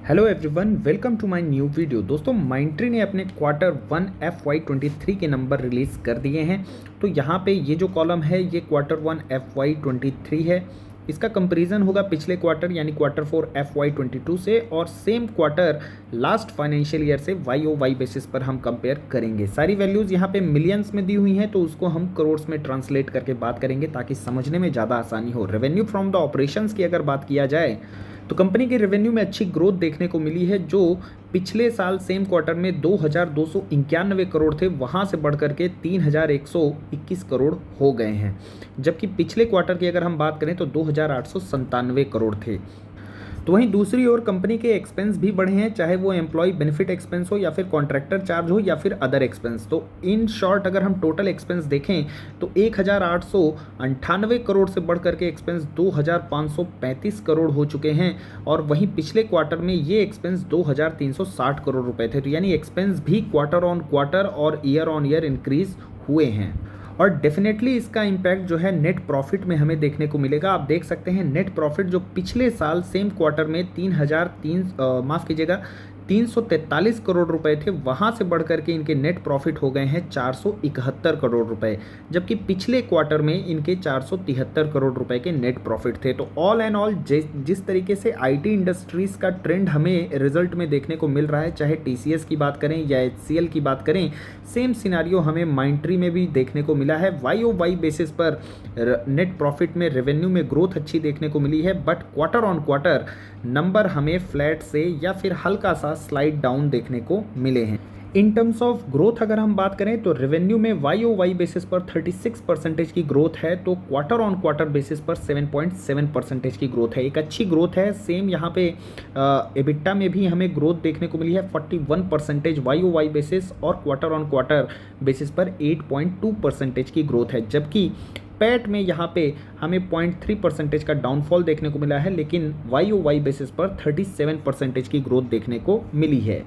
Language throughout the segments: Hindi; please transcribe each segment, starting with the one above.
Hello everyone, welcome to my new video. दोस्तों, माइंट्री ने अपने Q1 FY23 के नंबर रिलीज़ कर दिए हैं। तो यहाँ पे ये जो कॉलम है ये Q1 FY23 है। इसका कंपैरिजन होगा पिछले क्वार्टर यानी Q4 FY22 से, और same quarter last financial year से YOY बेसिस पर हम कंपेयर करेंगे। सारी वैल्यूज़ यहाँ पे मिलियंस में दी हुई हैं, तो उसको हम करोड़्स में ट्रांसलेट करके बात करेंगे ताकि समझने में ज़्यादा आसानी हो। रेवेन्यू फ्रॉम द ऑपरेशंस की अगर बात किया जाए तो कंपनी के रेवेन्यू में अच्छी ग्रोथ देखने को मिली है, जो पिछले साल सेम क्वार्टर में 2291 करोड़ थे, वहां से बढ़कर के 3121 करोड़ हो गए हैं। जबकि पिछले क्वार्टर की अगर हम बात करें तो 2897 करोड़ थे। तो वहीं दूसरी ओर कंपनी के एक्सपेंस भी बढ़े हैं, चाहे वो एम्प्लॉय बेनिफिट एक्सपेंस हो या फिर कॉन्ट्रैक्टर चार्ज हो या फिर अदर एक्सपेंस। तो इन शॉर्ट अगर हम टोटल एक्सपेंस देखें तो 1898 करोड़ से बढ़ करके एक्सपेंस 2535 करोड़ हो चुके हैं, और वहीं पिछले क्वार्टर में ये एक्सपेंस 2360 करोड़ रुपए थे। तो यानी एक्सपेंस भी क्वार्टर ऑन क्वार्टर और ईयर ऑन ईयर इंक्रीज हुए हैं। और डेफिनेटली इसका इम्पैक्ट जो है नेट प्रॉफिट में हमें देखने को मिलेगा। आप देख सकते हैं नेट प्रॉफिट जो पिछले साल सेम क्वार्टर में 343 करोड़ रुपए थे, वहां से बढ़कर के इनके नेट प्रॉफिट हो गए हैं 471 करोड़ रुपए, जबकि पिछले क्वार्टर में इनके 473 करोड़ रुपए के नेट प्रॉफिट थे। तो ऑल एंड ऑल जिस तरीके से आईटी इंडस्ट्रीज का ट्रेंड हमें रिजल्ट में देखने को मिल रहा है, चाहे टीसीएस की बात करें या एचसीएल की बात करें, सेम सिनारियो हमें माइंट्री में भी देखने को मिला है। YOY बेसिस पर नेट प्रॉफिट में रेवेन्यू में ग्रोथ अच्छी देखने को मिली है, but quarter on quarter number हमें फ्लैट से या फिर हल्का सा स्लाइड डाउन देखने को मिले हैं। इन टर्म्स ऑफ ग्रोथ अगर हम बात करें तो रेवेन्यू में YOY बेसिस पर 36% की ग्रोथ है, तो क्वार्टर ऑन क्वार्टर बेसिस पर 7.7% की ग्रोथ है। एक अच्छी ग्रोथ है। सेम यहाँ पे एबिटा में भी हमें ग्रोथ देखने को मिली है 41% YOY बेसिस, और क्वार्टर ऑन क्वार्टर बेसिस पर 8.2% की ग्रोथ है। जबकि पैट में यहाँ पे हमें 0.3% का डाउनफॉल देखने को मिला है, लेकिन YOY बेसिस पर 37% की ग्रोथ देखने को मिली है।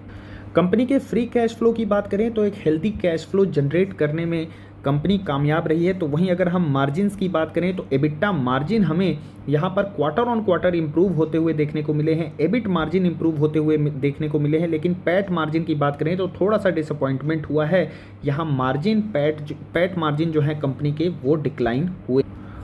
कंपनी के फ्री कैश फ्लो की बात करें तो एक हेल्दी कैश फ्लो जनरेट करने में कंपनी कामयाब रही है। तो वहीं अगर हम मार्जिन्स की बात करें तो एबिटा मार्जिन हमें यहाँ पर क्वार्टर ऑन क्वार्टर इंप्रूव होते हुए देखने को मिले हैं, एबिट मार्जिन इंप्रूव होते हुए देखने को मिले हैं, लेकिन पैट मार्जिन की बात करें तो थोड़ा सा डिसअपॉइंटमेंट हुआ है। यहाँ मार्जिन पैट मार्जिन जो है कंपनी के वो डिक्लाइन हुए,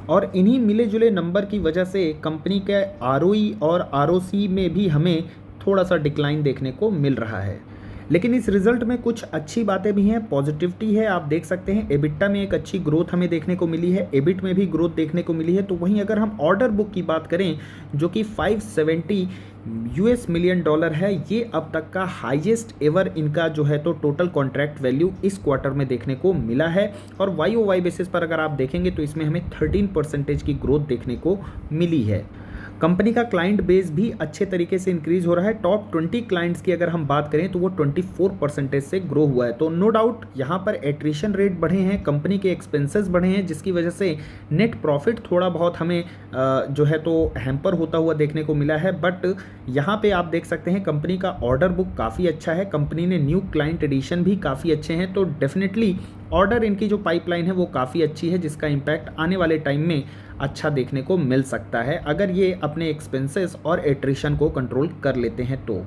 और इन्हीं मिले जुले नंबर की वजह से कंपनी के ROE और ROC में भी हमें थोड़ा सा डिक्लाइन देखने को मिल रहा है। लेकिन इस रिजल्ट में कुछ अच्छी बातें भी हैं, पॉजिटिविटी है। आप देख सकते हैं एबिटा में एक अच्छी ग्रोथ हमें देखने को मिली है, एबिट में भी ग्रोथ देखने को मिली है। तो वहीं अगर हम ऑर्डर बुक की बात करें जो कि $570 मिलियन है, ये अब तक का हाईएस्ट एवर इनका जो है तो टोटल कॉन्ट्रैक्ट वैल्यू इस क्वार्टर में देखने को मिला है। और YOY बेसिस पर अगर आप देखेंगे तो इसमें हमें 13% की ग्रोथ देखने को मिली है। कंपनी का क्लाइंट बेस भी अच्छे तरीके से इंक्रीज हो रहा है। टॉप 20 क्लाइंट्स की अगर हम बात करें तो वो 24% से ग्रो हुआ है। तो नो डाउट यहाँ पर एट्रिशन रेट बढ़े हैं, कंपनी के एक्सपेंसेस बढ़े हैं, जिसकी वजह से नेट प्रॉफिट थोड़ा बहुत हमें जो है तो हैम्पर होता हुआ देखने को मिला है। बट यहाँ पे आप देख सकते हैं कंपनी का ऑर्डर बुक काफ़ी अच्छा है, कंपनी ने न्यू क्लाइंट एडिशन भी काफ़ी अच्छे हैं। तो डेफिनेटली ऑर्डर इनकी जो पाइपलाइन है वो काफ़ी अच्छी है, जिसका इम्पैक्ट आने वाले टाइम में अच्छा देखने को मिल सकता है अगर ये अपने एक्सपेंसेस और एट्रिशन को कंट्रोल कर लेते हैं। तो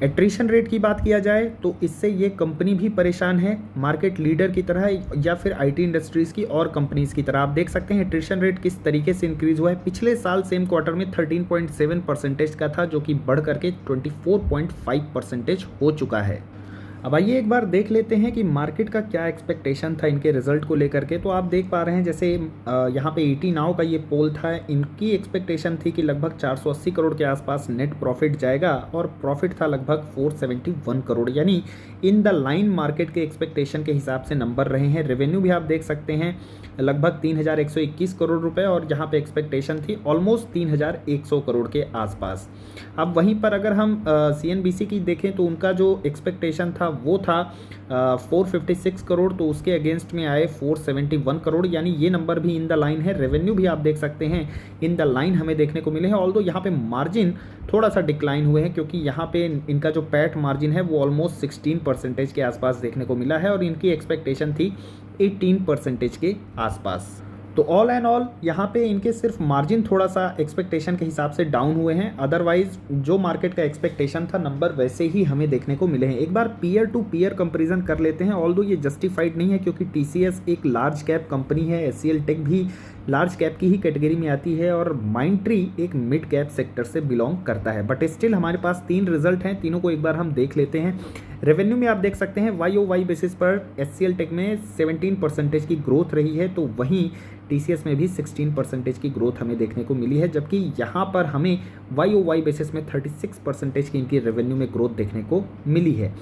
एट्रिशन रेट की बात किया जाए तो इससे ये कंपनी भी परेशान है, मार्केट लीडर की तरह या फिर आईटी इंडस्ट्रीज़ की और कंपनीज़ की तरह। आप देख सकते हैं एट्रिशन रेट किस तरीके से इंक्रीज़ हुआ है। पिछले साल सेम क्वार्टर में 13.7% का था, जो कि बढ़ करके 24.5% हो चुका है। अब आइए एक बार देख लेते हैं कि मार्केट का क्या एक्सपेक्टेशन था इनके रिजल्ट को लेकर के। तो आप देख पा रहे हैं जैसे यहाँ पे 80 नाउ का ये पोल था, इनकी एक्सपेक्टेशन थी कि लगभग 480 करोड़ के आसपास नेट प्रॉफिट जाएगा, और प्रॉफिट था लगभग 471 करोड़, यानी इन द लाइन मार्केट के एक्सपेक्टेशन के हिसाब से नंबर रहे हैं। रेवेन्यू भी आप देख सकते हैं लगभग 3121 करोड़ रुपए, और यहाँ पे एक्सपेक्टेशन थी ऑलमोस्ट 3100 करोड़ के आसपास। अब वहीं पर अगर हम CNBC की देखें तो उनका जो एक्सपेक्टेशन था वो था 456 करोड़, तो उसके अगेंस्ट में आए 471 करोड़, यानी ये नंबर भी इन द लाइन है। रेवेन्यू भी आप देख सकते हैं इन द लाइन हमें देखने को मिले हैं, ऑल्दो यहाँ पे मार्जिन थोड़ा सा डिक्लाइन हुए हैं, क्योंकि यहाँ पे इनका जो पैट मार्जिन है वो ऑलमोस्ट 16% के आसपास देखने को मिला है, और इनकी एक्सपेक्टेशन थी 18% के आसपास। तो ऑल एंड ऑल यहाँ पे इनके सिर्फ मार्जिन थोड़ा सा एक्सपेक्टेशन के हिसाब से डाउन हुए हैं, अदरवाइज जो मार्केट का एक्सपेक्टेशन था नंबर वैसे ही हमें देखने को मिले हैं। एक बार पीयर टू पीयर कंपैरिजन कर लेते हैं, ऑल्दो ये जस्टिफाइड नहीं है क्योंकि टीसीएस एक लार्ज कैप कंपनी है, एचसीएल टेक भी लार्ज कैप की ही कैटेगरी में आती है और माइंट्री एक मिड कैप सेक्टर से बिलोंग करता है। बट स्टिल हमारे पास 3 रिजल्ट हैं, तीनों को एक बार हम देख लेते हैं। रेवेन्यू में आप देख सकते हैं YOY बेसिस पर एचसीएल टेक में 17% की ग्रोथ रही है, तो वहीं टीसीएस में भी 16% की ग्रोथ हमें देखने को मिली है, जबकि यहाँ पर हमें YOY बेसिस में 36% की इनकी रेवेन्यू में ग्रोथ देखने को मिली है।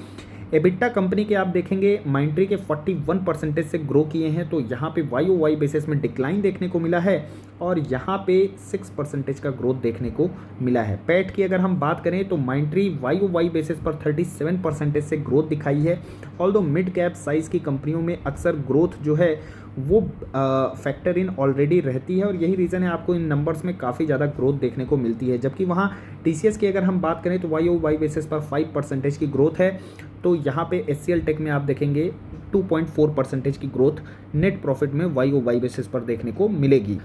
एबिटा कंपनी के आप देखेंगे माइंट्री के 41% से ग्रो किए हैं, तो यहाँ पे YOY बेसिस में डिक्लाइन देखने को मिला है और यहाँ पे 6% का ग्रोथ देखने को मिला है। पैट की अगर हम बात करें तो माइंट्री YOY बेसिस पर 37% से ग्रोथ दिखाई है। ऑल्दो मिड कैप साइज़ की कंपनियों में अक्सर ग्रोथ जो है वो फैक्टर इन ऑलरेडी रहती है और यही रीज़न है आपको इन नंबर्स में काफ़ी ज़्यादा ग्रोथ देखने को मिलती है। जबकि वहाँ टीसीएस की अगर हम बात करें तो YOY बेसिस पर 5% की ग्रोथ है, तो यहाँ पे एचसीएल टेक में आप देखेंगे 2.4% की ग्रोथ नेट प्रॉफिट में YOY बेसिस पर देखने को मिलेगी।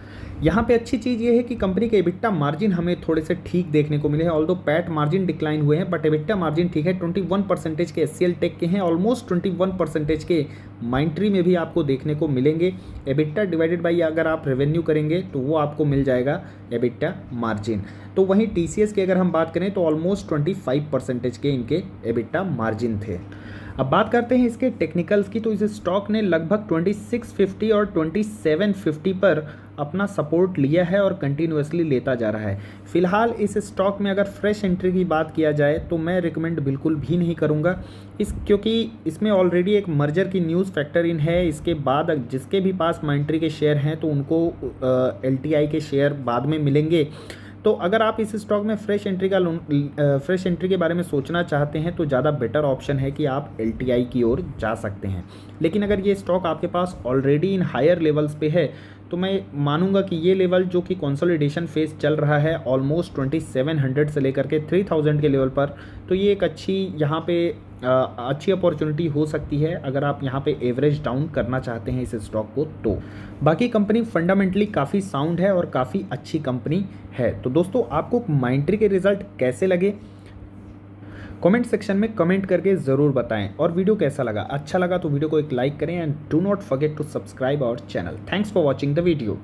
यहाँ पे अच्छी चीज़ ये है कि कंपनी के एबिटा मार्जिन हमें थोड़े से ठीक देखने को मिले हैं, ऑल्दो पैट मार्जिन डिक्लाइन हुए हैं बट एबिटा मार्जिन ठीक है। 21% के एचसीएल टेक के हैं, ऑलमोस्ट 21% के माइंट्री में भी आपको देखने को मिलेंगे। एबिटा डिवाइडेड बाई अगर आप रेवेन्यू करेंगे तो वो आपको मिल जाएगा एबिटा मार्जिन। तो वहीं टीसीएस की अगर हम बात करें तो ऑलमोस्ट 25% के इनके एबिटा मार्जिन थे। अब बात करते हैं इसके टेक्निकल्स की, तो इस स्टॉक ने लगभग 2650 और 2750 पर अपना सपोर्ट लिया है और कंटिन्यूसली लेता जा रहा है। फिलहाल इस स्टॉक में अगर फ्रेश एंट्री की बात किया जाए तो मैं रिकमेंड बिल्कुल भी नहीं करूंगा क्योंकि इसमें ऑलरेडी एक मर्जर की न्यूज़ फैक्टर इन है। इसके बाद जिसके भी पास माइंट्री के शेयर हैं तो उनको LTI के शेयर बाद में मिलेंगे। तो अगर आप इस स्टॉक में फ्रेश एंट्री के बारे में सोचना चाहते हैं तो ज़्यादा बेटर ऑप्शन है कि आप LTI की ओर जा सकते हैं। लेकिन अगर ये स्टॉक आपके पास ऑलरेडी इन हायर लेवल्स पे है तो मैं मानूंगा कि ये लेवल जो कि कंसोलिडेशन फेज चल रहा है ऑलमोस्ट 2700 से लेकर के 3000 के लेवल पर, तो ये एक अच्छी यहाँ पे अच्छी अपॉर्चुनिटी हो सकती है अगर आप यहाँ पे एवरेज डाउन करना चाहते हैं इस स्टॉक को। तो बाकी कंपनी फंडामेंटली काफ़ी साउंड है और काफ़ी अच्छी कंपनी है। तो दोस्तों आपको माइंट्री के रिजल्ट कैसे लगे कमेंट सेक्शन में कमेंट करके ज़रूर बताएं, और वीडियो कैसा लगा, अच्छा लगा तो वीडियो को एक लाइक करें and do not forget to subscribe our channel. Thanks for watching the video.